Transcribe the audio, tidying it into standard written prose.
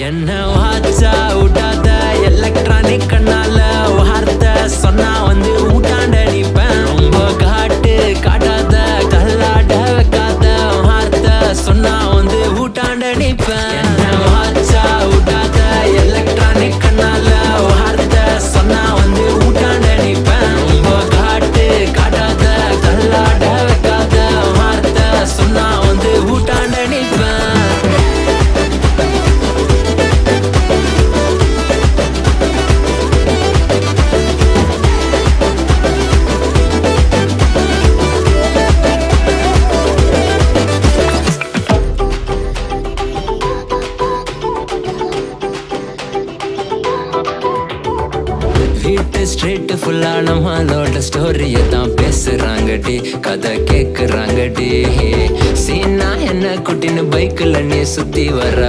என்ன வாச்சா விடாத எலக்ட்ரானிக் கண்ணால வார்த்தை சொன்னா வந்து ஊட்டாண்ட நிப்பேன். ரொம்ப காட்டாத கல்லாட வைக்காத வார்த்தை சொன்னா வந்து ஊட்டாண்ட நிப்பேன். என்ன வாச்சா விடாத எலக்ட்ரானிக் கண்ணால வார்த்தை சொன்னா வந்து ஊட்டாண்ட நிப்பேன். ரொம்ப காட்டாத கல்லாட வைக்காத வார்த்தை சொன்னா வந்து ஊட்டாண்ட நிப்பேன். வீட்டு ஸ்ட்ரீட் ஃபுல்லா நம்மளோட ஸ்டோரிய தான் பேசுறாங்கடி, கதை கேக்குறாங்கடி. சீனா என்ன குட்டின்னு பைக்ல நீ சுத்தி வர